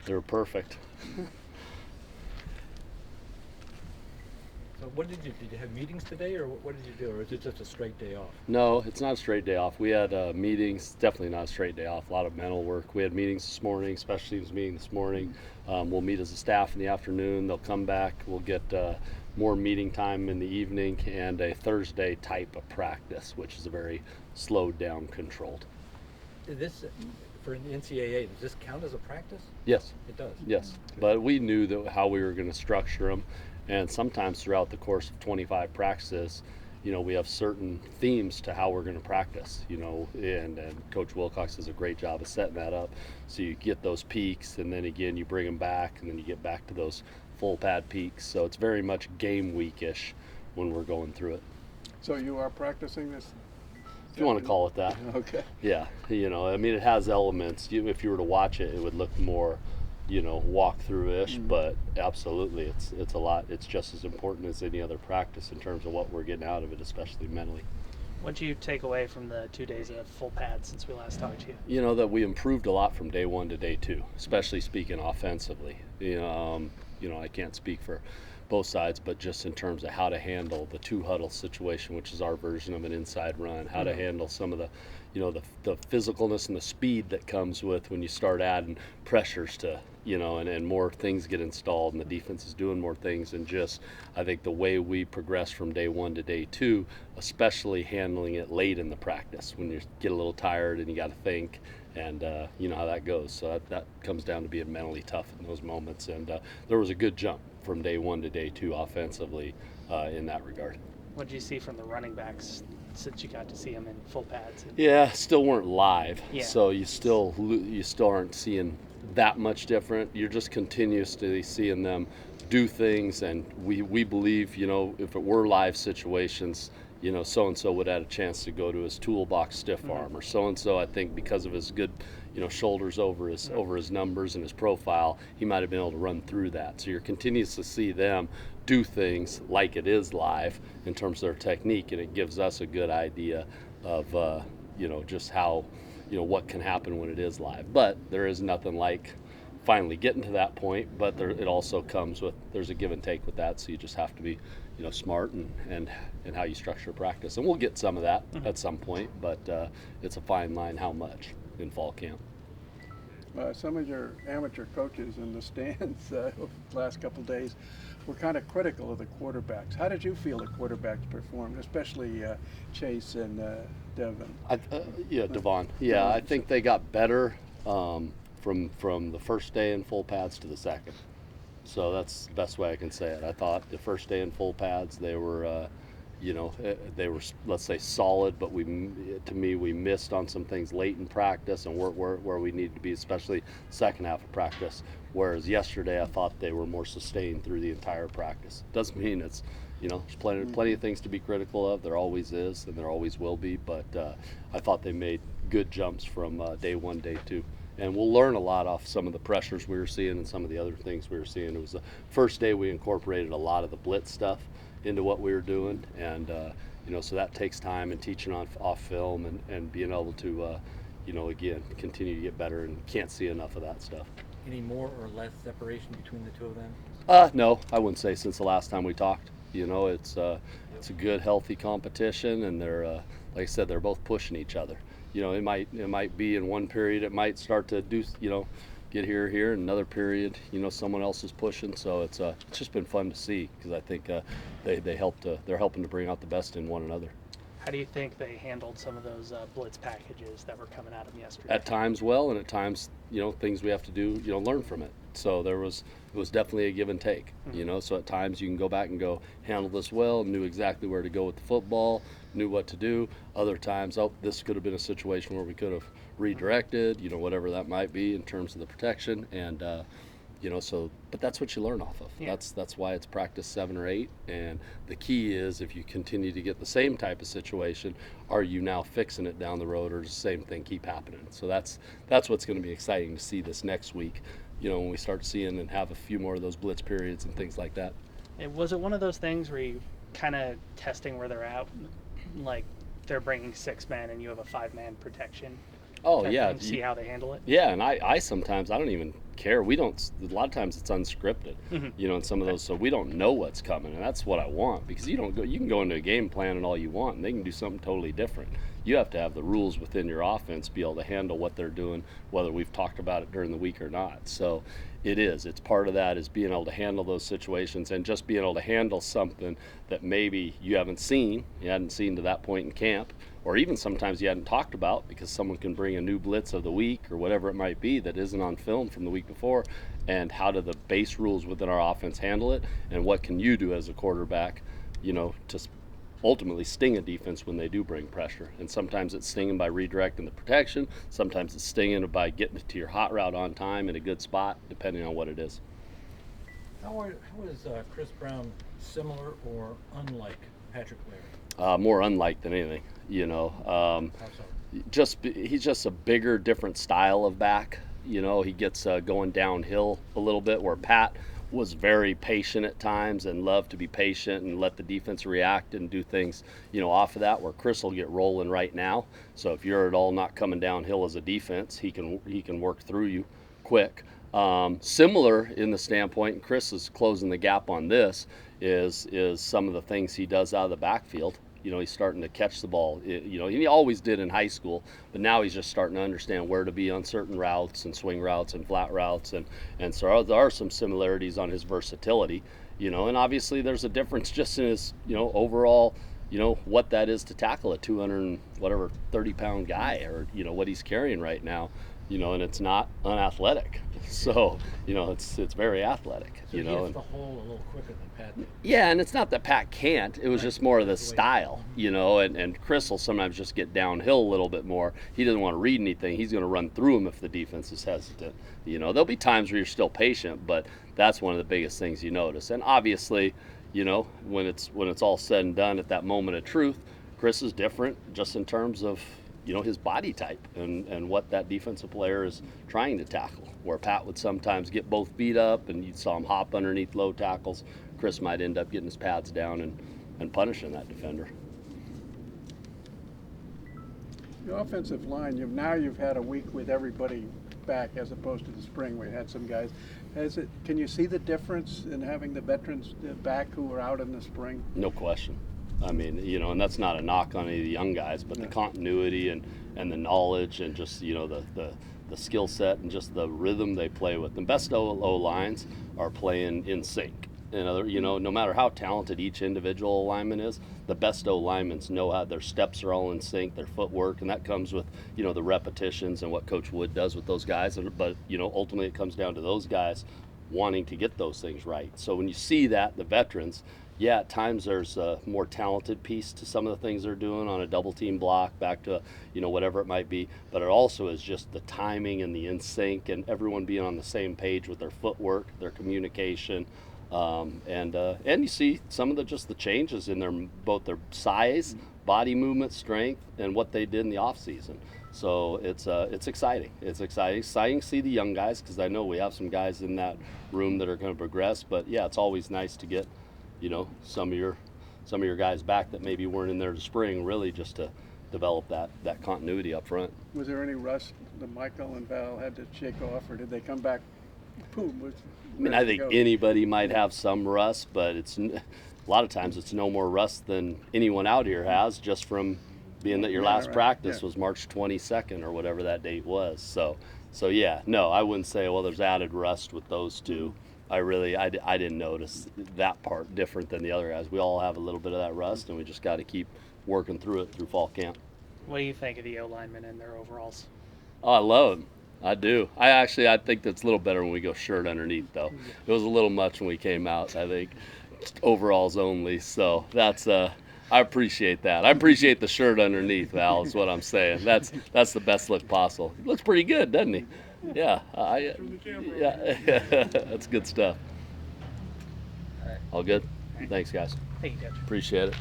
They're perfect. So what did you have meetings today, or what did you do, or is it just a straight day off? No, it's not a straight day off. We had meetings, definitely not a straight day off. A lot of mental work. We had meetings this morning, special teams meeting this morning. We'll meet as a staff in the afternoon. They'll come back. We'll get more meeting time in the evening and a Thursday type of practice, which is a very slowed down, controlled. This, for the NCAA, does this count as a practice? Yes, It does. yes. But we knew that how we were going to structure them, and sometimes throughout the course of 25 practices, we have certain themes to how we're going to practice, and Coach Wilcox does a great job of setting that up. So you get those peaks, and then again, you bring them back, and then you get back to those full pad peaks. So it's very much game weekish when we're going through it, So you are practicing this? if you want to call it that. Okay. Yeah, it has elements. If you were to watch it, it would look more, walkthrough-ish, but absolutely, it's a lot. It's just as important as any other practice in terms of what we're getting out of it, especially mentally. What do you take away from the 2 days of full pads since we last talked to you? That we improved a lot from day one to day two, especially speaking offensively. I can't speak for both sides, but just in terms of how to handle the two huddle situation, which is our version of an inside run, how to handle some of the the physicalness and the speed that comes with when you start adding pressures to, and more things get installed and the defense is doing more things. And just, I think the way we progress from day one to day two, especially handling it late in the practice when you get a little tired and you got to think, and you know how that goes. So that comes down to being mentally tough in those moments. And there was a good jump from day one to day two offensively in that regard. What did you see from the running backs since you got to see them in full pads? Yeah, still weren't live, Yeah. so you still aren't seeing that much different. You're just continuously seeing them do things, and we believe, if it were live situations, so and so would have a chance to go to his toolbox stiff arm, or so and so, I think because of his good shoulders over his numbers and his profile, he might have been able to run through that. So you're continuous to see them do things like it is live in terms of their technique, and it gives us a good idea of just how what can happen when it is live. But there is nothing like finally getting to that point, but it also comes with, there's a give and take with that, so you just have to be smart and how you structure practice, and we'll get some of that at some point, but it's a fine line how much in fall camp. Some of your amateur coaches in the stands over the last couple of days were kind of critical of the quarterbacks. How did you feel the quarterbacks performed, especially Chase and Devin? Devon. Yeah, I think they got better from the first day in full pads to the second. So that's the best way I can say it. I thought the first day in full pads they were, let's say solid, but we missed on some things late in practice and where we needed to be, especially second half of practice. Whereas yesterday I thought they were more sustained through the entire practice. Doesn't mean it's, there's plenty of things to be critical of. There always is, and there always will be. But I thought they made good jumps from day one, day two. And we'll learn a lot off some of the pressures we were seeing and some of the other things we were seeing. It was the first day we incorporated a lot of the blitz stuff into what we were doing, and so that takes time and teaching off film and being able to again continue to get better, and can't see enough of that stuff. Any more or less separation between the two of them? No, I wouldn't say since the last time we talked. It's a good, healthy competition, and they're like I said, they're both pushing each other. It might be in one period it might start to do, get here, in another period, someone else is pushing. So it's just been fun to see, because I think they're helping to bring out the best in one another. How do you think they handled some of those blitz packages that were coming at them yesterday? At times well, and at times, things we have to do, learn from it. So it was definitely a give and take, so at times you can go back and go, handle this well, knew exactly where to go with the football, knew what to do. Other times, this could have been a situation where we could have redirected, whatever that might be in terms of the protection. And, but that's what you learn off of. Yeah. That's why it's practice 7 or 8. And the key is, if you continue to get the same type of situation, are you now fixing it down the road, or does the same thing keep happening? So that's what's going to be exciting to see this next week, when we start seeing and have a few more of those blitz periods and things like that. Was it one of those things where you kind of testing where they're at, like they're bringing 6 men and you have a 5-man protection? Oh, yeah. See how they handle it? Yeah, and I sometimes, I don't even care. We don't. A lot of times it's unscripted, you know, in some of those. So we don't know what's coming, and that's what I want, because you don't go. You can go into a game plan and all you want, and they can do something totally different. You have to have the rules within your offense, be able to handle what they're doing, whether we've talked about it during the week or not. So it's part of that is being able to handle those situations, and just being able to handle something that maybe you hadn't seen to that point in camp, or even sometimes you hadn't talked about, because someone can bring a new blitz of the week or whatever it might be that isn't on film from the week before. And how do the base rules within our offense handle it, and what can you do as a quarterback, you know, to ultimately sting a defense when they do bring pressure. And sometimes it's stinging by redirecting the protection, sometimes it's stinging by getting to your hot route on time in a good spot, depending on what it is. How is Chris Brown similar or unlike Patrick Laird? More unlike than anything, you know. How so? He's just a bigger, different style of back. You know, he gets going downhill a little bit, where Pat was very patient at times and loved to be patient and let the defense react and do things, you know, off of that, where Chris will get rolling right now. So if you're at all not coming downhill as a defense, he can work through you quick. Similar in the standpoint, and Chris is closing the gap on this, is some of the things he does out of the backfield. You know, he's starting to catch the ball. You know, he always did in high school, but now he's just starting to understand where to be on certain routes and swing routes and flat routes. And so there are some similarities on his versatility, you know, and obviously there's a difference just in his, you know, overall, you know, what that is to tackle a 230-pound guy, or, you know, what he's carrying right now, you know, and it's not unathletic. So, you know, it's very athletic, So you he know. hits the hole a little quicker than Pat did. Yeah, and it's not that Pat can't. It was just more of the style, you know, and Chris will sometimes just get downhill a little bit more. He doesn't want to read anything. He's going to run through them if the defense is hesitant. You know, there'll be times where you're still patient, but that's one of the biggest things you notice. And obviously, you know, when it's all said and done at that moment of truth, Chris is different just in terms of, you know, his body type and what that defensive player is trying to tackle. Where Pat would sometimes get both feet up and you saw him hop underneath low tackles, Chris might end up getting his pads down and punishing that defender. The offensive line, you've had a week with everybody back, as opposed to the spring where you had some guys. Can you see the difference in having the veterans back who were out in the spring? No question. I mean, you know, and that's not a knock on any of the young guys, but the continuity and the knowledge and just, you know, the skill set and just the rhythm they play with. The best O lines are playing in sync. You know, no matter how talented each individual lineman is, the best O linemen know how their steps are all in sync, their footwork, and that comes with, you know, the repetitions and what Coach Wood does with those guys. But, you know, ultimately it comes down to those guys wanting to get those things right. So when you see that, the veterans, yeah, at times there's a more talented piece to some of the things they're doing on a double team block, back to, you know, whatever it might be. But it also is just the timing and the in sync and everyone being on the same page with their footwork, their communication. And you see some of the changes in both their size, body movement, strength, and what they did in the off season. So it's exciting. It's exciting to see the young guys, because I know we have some guys in that room that are going to progress. But yeah, it's always nice to get, you know, some of your guys back that maybe weren't in there to spring, really just to develop that continuity up front. Was there any rust that Michael and Val had to shake off, or did they come back? Boom. I mean, I think anybody might have some rust, but a lot of times it's no more rust than anyone out here has, just from being that your last practice was March 22nd or whatever that date was. So yeah, no, I wouldn't say, well, there's added rust with those two. I didn't notice that part different than the other guys. We all have a little bit of that rust, and we just got to keep working through it through fall camp. What do you think of the O linemen and their overalls? Oh, I love them. I do. I think that's a little better when we go shirt underneath, though. It was a little much when we came out, I think. Overalls only. So that's I appreciate that. I appreciate the shirt underneath, Val, is what I'm saying. That's the best look possible. He looks pretty good, doesn't he? Yeah. Yeah. That's good stuff. All right. All good? Thanks, guys. Thank you, Coach. Appreciate it.